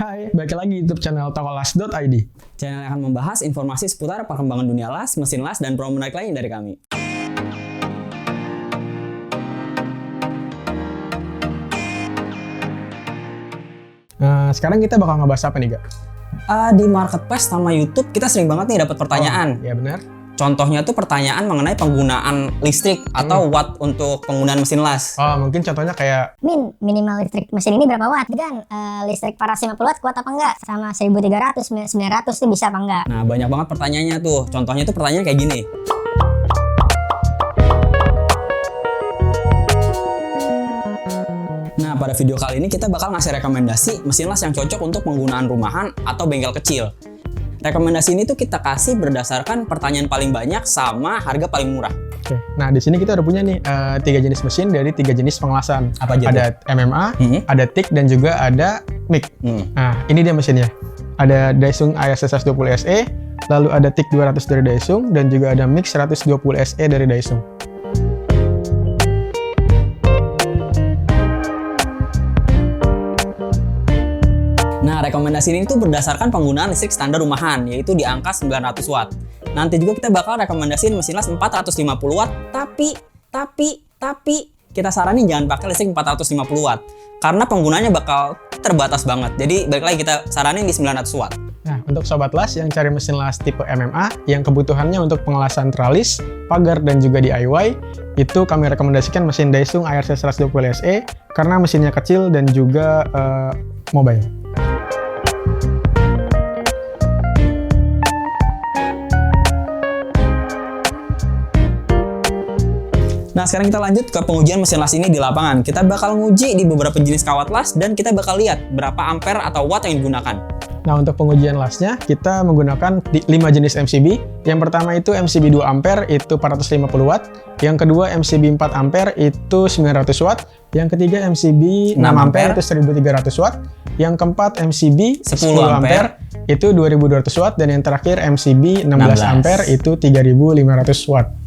Hai, balik lagi YouTube channel tokolas.id. Channel yang akan membahas informasi seputar perkembangan dunia las, mesin las, dan promo menarik lain dari kami. Nah, sekarang kita bakal ngebahas apa nih, Gak? Di marketplace sama YouTube kita sering banget nih dapat pertanyaan. Iya benar. Contohnya tuh pertanyaan mengenai penggunaan listrik atau watt untuk penggunaan mesin las. Oh, mungkin contohnya kayak Minimal listrik mesin ini berapa watt? Dan listrik paras 50 watt kuat apa enggak? Sama 1300, 900 itu bisa apa enggak? Nah, banyak banget pertanyaannya tuh. Contohnya tuh pertanyaan kayak gini. Nah, pada video kali ini kita bakal ngasih rekomendasi mesin las yang cocok untuk penggunaan rumahan atau bengkel kecil. Rekomendasi ini tuh kita kasih berdasarkan pertanyaan paling banyak sama harga paling murah. Oke. Nah, di sini kita udah punya nih 3 jenis mesin dari 3 jenis pengelasan. Apa aja ada MMA, ada TIG, dan juga ada MIG. Nah, ini dia mesinnya. Ada Daisung AS 120 SE, lalu ada TIG 200 dari Daisung, dan juga ada MIG 120 SE dari Daisung. Nah, rekomendasi ini tuh berdasarkan penggunaan listrik standar rumahan, yaitu di angka 900 watt. Nanti juga kita bakal rekomendasiin mesin las 450 watt, tapi kita saranin jangan pakai listrik 450 watt. Karena penggunanya bakal terbatas banget. Jadi, balik lagi kita saranin di 900 watt. Nah, untuk sobat las yang cari mesin las tipe MMA yang kebutuhannya untuk pengelasan tralis, pagar, dan juga DIY, itu kami rekomendasikan mesin Daisung ARC 120 SE karena mesinnya kecil dan juga mobile. Nah, sekarang kita lanjut ke pengujian mesin las ini di lapangan. Kita bakal nguji di beberapa jenis kawat las dan kita bakal lihat berapa ampere atau watt yang digunakan. Nah, untuk pengujian lasnya, kita menggunakan 5 jenis MCB. Yang pertama itu MCB 2 ampere, itu 450 watt. Yang kedua MCB 4 ampere, itu 900 watt. Yang ketiga MCB 6 ampere, itu 1300 watt. Yang keempat MCB 10 ampere, itu 2200 watt. Dan yang terakhir MCB 16 ampere, itu 3500 watt.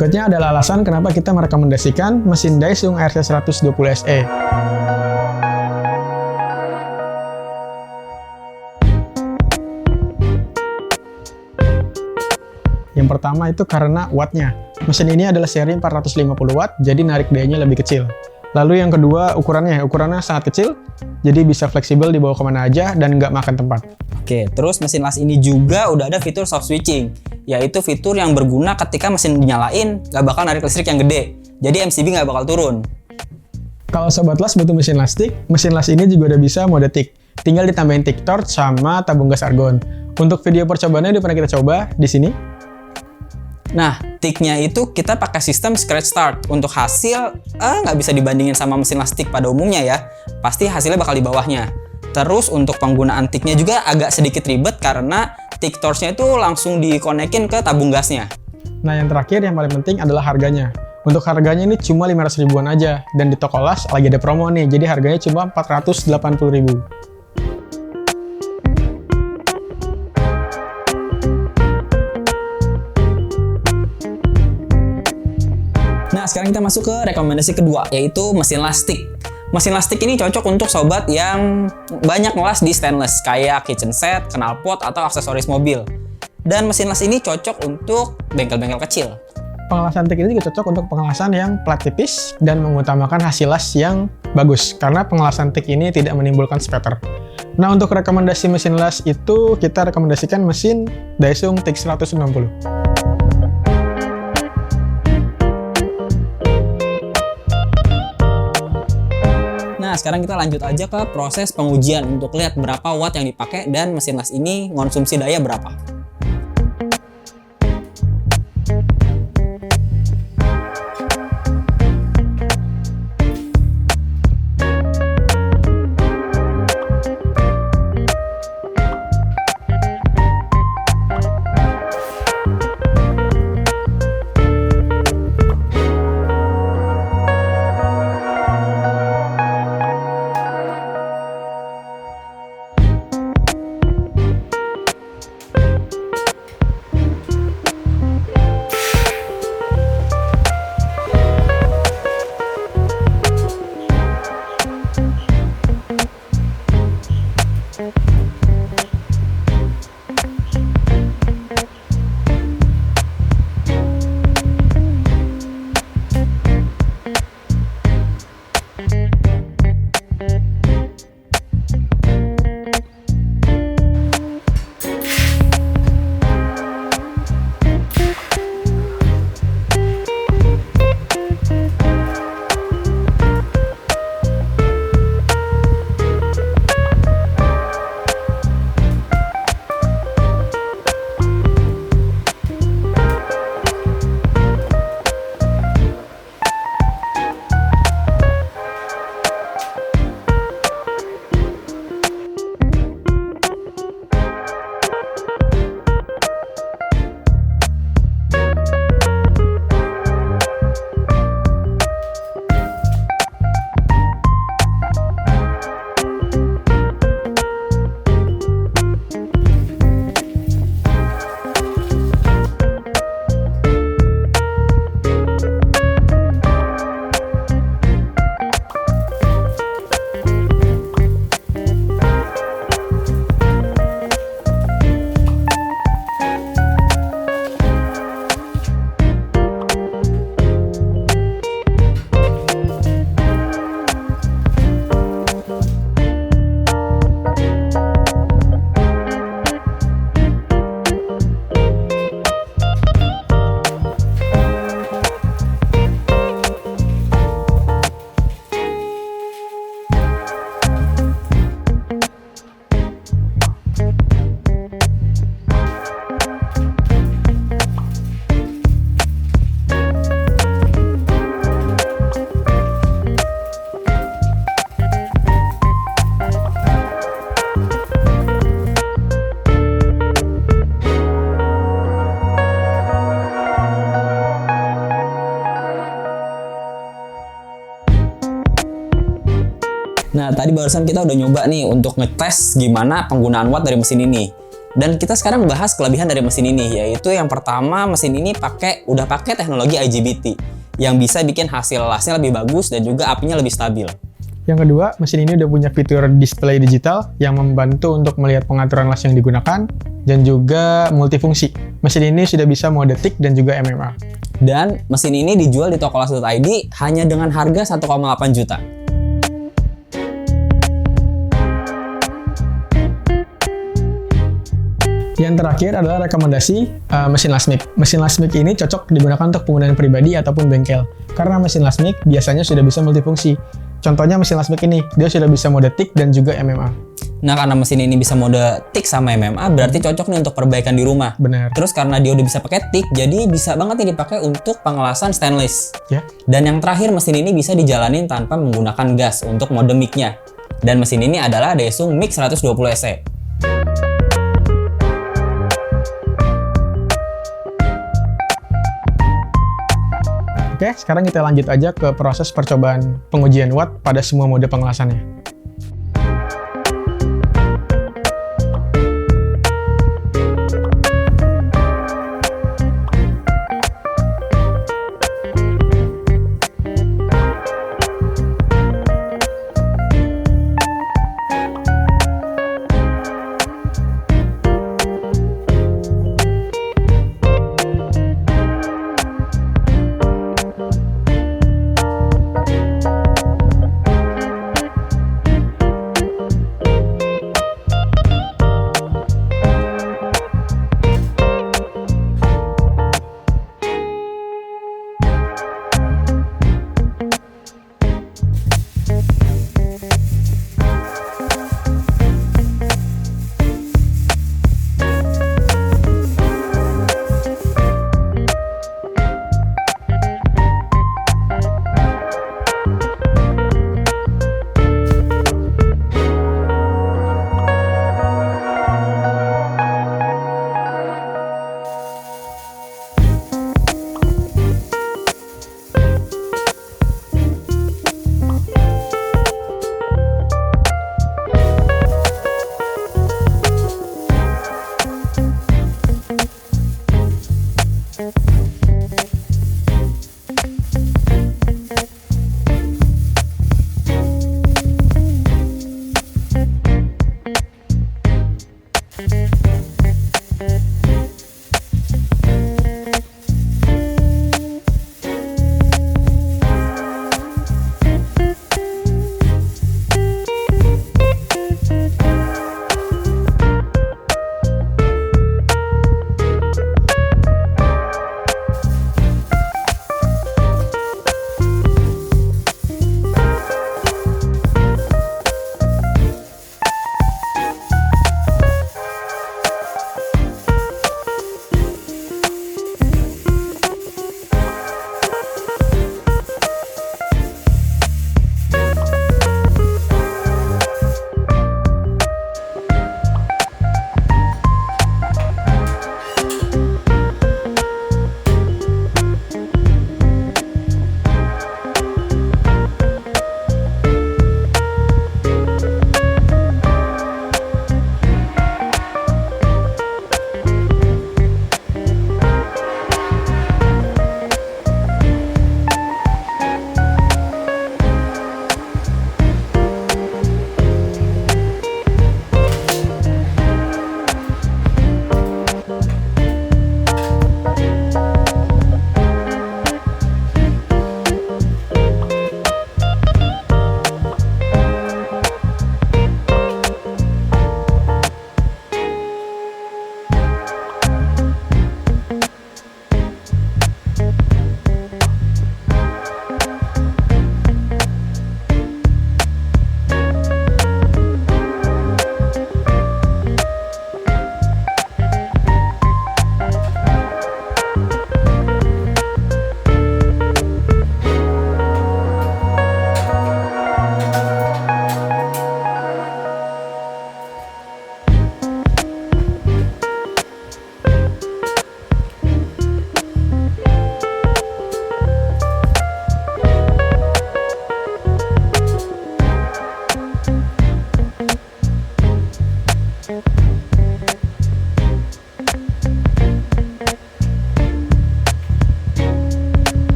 Berikutnya adalah alasan kenapa kita merekomendasikan mesin Daisung RC120 SE. Yang pertama itu karena wattnya. Mesin ini adalah seri 450 watt, jadi narik dayanya lebih kecil. Lalu yang kedua ukurannya sangat kecil, jadi bisa fleksibel dibawa kemana aja dan nggak makan tempat. Oke, terus mesin las ini juga udah ada fitur soft switching, yaitu fitur yang berguna ketika mesin dinyalain nggak bakal narik listrik yang gede, jadi MCB nggak bakal turun. Kalau sobat las butuh mesin las ini juga udah bisa mode tick. Tinggal ditambahin tick torch sama tabung gas argon. Untuk video percobaannya udah pernah kita coba di sini. Nah, ticknya itu kita pakai sistem scratch start. Untuk hasil, nggak bisa dibandingin sama mesin las tick pada umumnya ya. Pasti hasilnya bakal di bawahnya. Terus untuk penggunaan ticknya juga agak sedikit ribet karena tick torch-nya itu langsung dikonekin ke tabung gasnya. Nah, yang terakhir yang paling penting adalah harganya. Untuk harganya ini cuma 500 ribuan aja. Dan di toko las lagi ada promo nih, jadi harganya cuma 480 ribu. Nah, sekarang kita masuk ke rekomendasi kedua, yaitu mesin las stick. Mesin las stick ini cocok untuk sobat yang banyak ngelas di stainless, kayak kitchen set, knalpot, atau aksesoris mobil. Dan mesin las ini cocok untuk bengkel-bengkel kecil. Pengelasan stick ini juga cocok untuk pengelasan yang plat tipis dan mengutamakan hasil las yang bagus, karena pengelasan stick ini tidak menimbulkan spatter. Nah, untuk rekomendasi mesin las itu kita rekomendasikan mesin Daisung TIG 160. Nah, sekarang kita lanjut aja ke proses pengujian untuk lihat berapa watt yang dipakai dan mesin las ini konsumsi daya berapa. Nah, tadi barusan kita udah nyoba nih untuk ngetes gimana penggunaan watt dari mesin ini. Dan kita sekarang bahas kelebihan dari mesin ini, yaitu yang pertama, mesin ini udah pakai teknologi IGBT yang bisa bikin hasil lasnya lebih bagus dan juga apinya lebih stabil. Yang kedua, mesin ini udah punya fitur display digital yang membantu untuk melihat pengaturan las yang digunakan dan juga multifungsi. Mesin ini sudah bisa mode TIG dan juga MMA. Dan mesin ini dijual di toko las.id hanya dengan harga 1,8 juta. Yang terakhir adalah rekomendasi mesin Lasmik. Mesin Lasmik ini cocok digunakan untuk penggunaan pribadi ataupun bengkel. Karena mesin Lasmik biasanya sudah bisa multifungsi. Contohnya mesin Lasmik ini, dia sudah bisa mode TIG dan juga MMA. Nah, karena mesin ini bisa mode TIG sama MMA, berarti cocok nih untuk perbaikan di rumah. Benar. Terus karena dia udah bisa pakai TIG, jadi bisa banget nih dipakai untuk pengelasan stainless. Ya. Dan yang terakhir, mesin ini bisa dijalanin tanpa menggunakan gas untuk mode mic-nya. Dan mesin ini adalah Daesung Mic 120 SE. Oke, sekarang kita lanjut aja ke proses percobaan pengujian watt pada semua mode pengelasannya.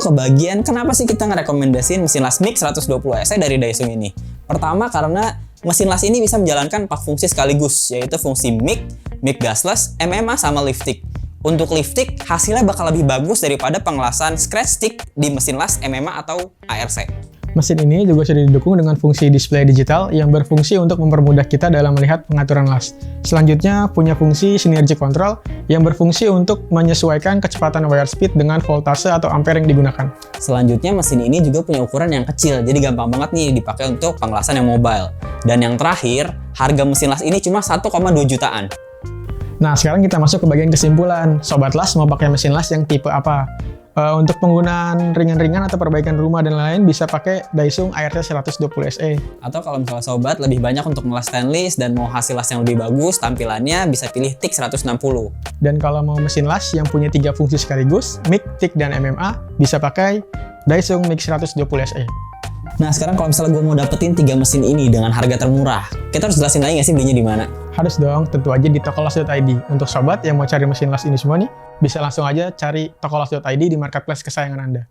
masuk ke bagian kenapa sih kita ngerekomendasiin mesin las MIG 120 SE dari Daisung ini. Pertama karena mesin las ini bisa menjalankan 4 fungsi sekaligus, yaitu fungsi MIG, MIG gasless, MMA, sama liftik. Untuk liftik, hasilnya bakal lebih bagus daripada pengelasan scratch stick di mesin las MMA atau ARC. Mesin ini juga sudah didukung dengan fungsi display digital yang berfungsi untuk mempermudah kita dalam melihat pengaturan las. Selanjutnya, punya fungsi synergic control yang berfungsi untuk menyesuaikan kecepatan wire speed dengan voltase atau ampere yang digunakan. Selanjutnya, mesin ini juga punya ukuran yang kecil, jadi gampang banget nih dipakai untuk pengelasan yang mobile. Dan yang terakhir, harga mesin las ini cuma 1,2 jutaan. Nah, sekarang kita masuk ke bagian kesimpulan. Sobat las mau pakai mesin las yang tipe apa? Untuk penggunaan ringan-ringan atau perbaikan rumah dan lain-lain bisa pakai Daisung ARC 120 SE. Atau kalau misalnya sobat lebih banyak untuk ngelas stainless dan mau hasil las yang lebih bagus tampilannya, bisa pilih TIG 160. Dan kalau mau mesin las yang punya 3 fungsi sekaligus, MIG, TIG, dan MMA, bisa pakai Daisung MIG 120 SE. Nah sekarang kalau misalnya gue mau dapetin 3 mesin ini dengan harga termurah, kita harus jelasin lagi nggak sih belinya di mana? Harus dong, tentu aja di tokolas.id. Untuk sobat yang mau cari mesin las ini semua nih, bisa langsung aja cari tokolas.id di marketplace kesayangan Anda.